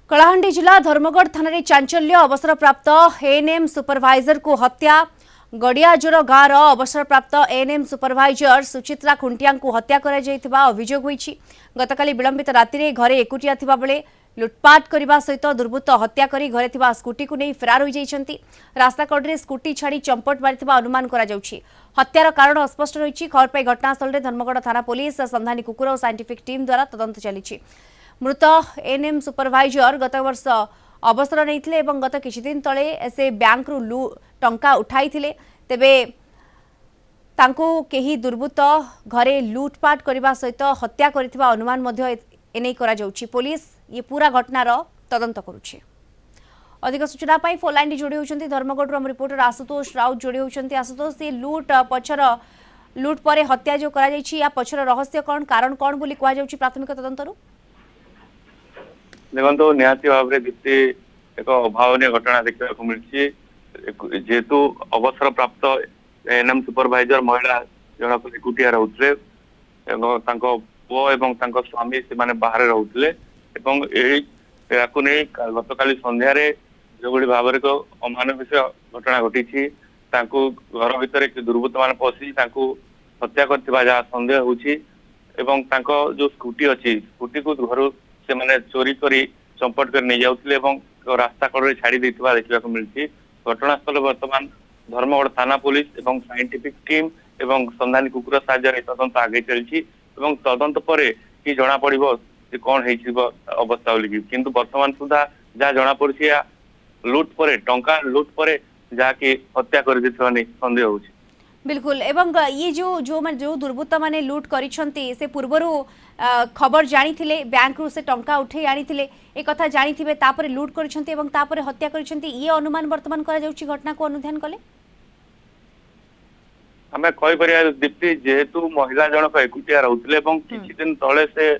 कलाहांडी जिला धर्मगढ़ थाना चांचल्य अवसरप्राप्त ANM supervisor को हत्या। गड़ियाजोर गाँव अवसरप्राप्त एएनएम सुपरवाइजर सुचित्रा खुंटिया को हत्या अभियोग होईछि। गतकाली विलंबित राति घरे एकुटिया थिबा बेले लुटपाट करने सहित दुर्बृत्त हत्या करी घरे थिबा स्कूटी को नहीं फेरार हो जाइछन्ति। रास्ता कड़े स्कूटी छाड़ी चंपट मारिथिबा अनुमान करा जाउछि। हत्यार कारण अस्पष्ट रहिछि। खबर पाई घटनास्थल धर्मगढ़ थाना पुलिस संधानी कुकुर और साइंटिफिक टीम द्वारा तदंत चली। मृत एएनएम सुपरवाइजर गत वर्ष अवसर नहीं गत किछि दिन तले से बैंक रु टंका उठाई तेबे तांको केही दुर्बृत्त घरे लूटपाट करने सहित हत्या करिथिबा अनुमान मध्य एने करा जाउछि। पुलिस ये पूरा घटनार तदंत करुछि। अधिक सूचना पाई फोन लाइन जोड़ी होउछन्ति धर्मगढ़ हम रिपोर्टर आशुतोष राउत जोड़ी होउछन्ति। आशुतोष ये लूट पर हत्या जो करा जाइछि या पछर रहस्य कौन कारण कौन बोली कहा जाउछि प्राथमिक तदंतरु? देखो निहाती भाव में दीप्ति एक अभावन घटना देखा मिली जेहेतु अवसर प्राप्त एएनएम सुपरवाइजर महिला जनक एकुटिया रोते पुओ एवं स्वामी से बाहर रोते गतकाली संध्यार जो भाव में अमानवीय घटना घटी घर भितर दुर्बृत्त मान पशि हत्या कर सन्देह हो जो स्कूटी अच्छी स्कूटी को घर से माने चोरी करी चंपट कर नहीं जाउथिले एवं रास्ता कड़े छाड़ी देथिबा देखा मिली। घटनास्थल वर्तमान धर्मगढ़ थाना पुलिस एवं साइंटिफिक टीम एवं संधानी कुकुर साहाय्य तदंत आगे चलछि एवं तदंत परे कि जना पड़िबो जे कोन हेइछिबो अवस्था बोली किंतु वर्तमान सुधा जा जना पड़छि लूट परे टंका लूट परे जाके हत्या कर देथिबा नै संदेह होछि। बिल्कुल एवं ये जो दुर्बृत्त माने लूट करिसंती से पूर्वरु खबर जानी थिले बैंक रु से टंका उठे आनी थिले ए कथा जानी थिबे तापरे लूट करिसंती एवं तापरे हत्या करिसंती ये अनुमान वर्तमान करा जाउछि घटना को अनुध्यान कले हमें कहि परिया दीप्ति जेहेतु महिला जनक एकुटिया रहउथिले एवं किछि दिन तळे से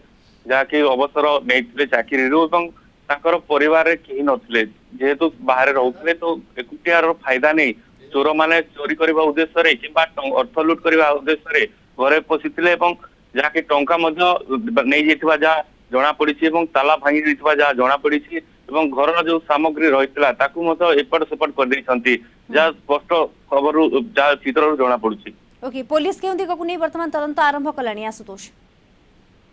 जाके अवसर नेथिले चाकरी रु एवं ताकर परिवार रे केही नथिले जेहेतु बाहर रहउथिले तो एकुटिया रो फायदा नै चोर माने चोरी करबा उद्देश्य रे किबा अर्थ लूट करबा उद्देश्य रे घरे पसिथिले एवं जाके टंका मध्य नै जेथिबा जा जना पड़िछि एवं ताला भांगी जेथिबा जा जना पड़िछि एवं घर जो सामग्री रहितला ताकू मध्य एपट सेपट कर दैछंती जा स्पष्ट खबर जा चित्र जना पड़ुछि। ओके पुलिस केउंदी को नै वर्तमान तदंत आरंभ कलानी आशुतोष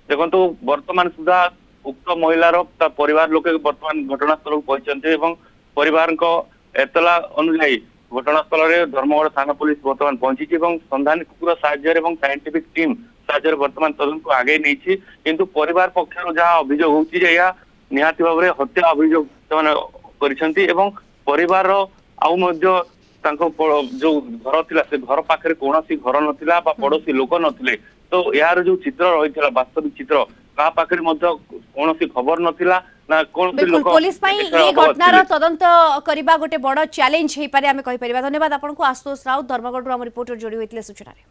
देखंतु वर्तमान सुधा उक्त महिलार परिवार लोके वर्तमान घटनास्थल पहुंचंती एवं परिवार को एतला अनुसार घटनास्थल में धर्मगढ़ थाना पुलिस वर्तमान पहुंची संधानी कुकुर साहाय्य साइंटिफिक टीम साहाय्य वर्तमान तदंत को आगे नहीं किंतु परिवार पक्षर जहाँ अभियोग होची निहाती भाव में हत्या अभियोग कर परिवार आउ मध्य जो घर थिला से घर पाखरे कौनसी घर नथिला बा पड़ोसी लोक नथिले तो यार जो चित्र रही वास्तविक चित्र का पाखरे मध्य कौनसी खबर नथिला ना कौन लोक पुलिस पाई ये घटनार तदंत करबा गोटे बड़ चैलेंज हेई पारे आमे कहि परिबा। धन्यवाद आपन को आशुतोष राउत धर्मगढ़ हम रिपोर्टर जोड़ी होइतिले सूचना रे।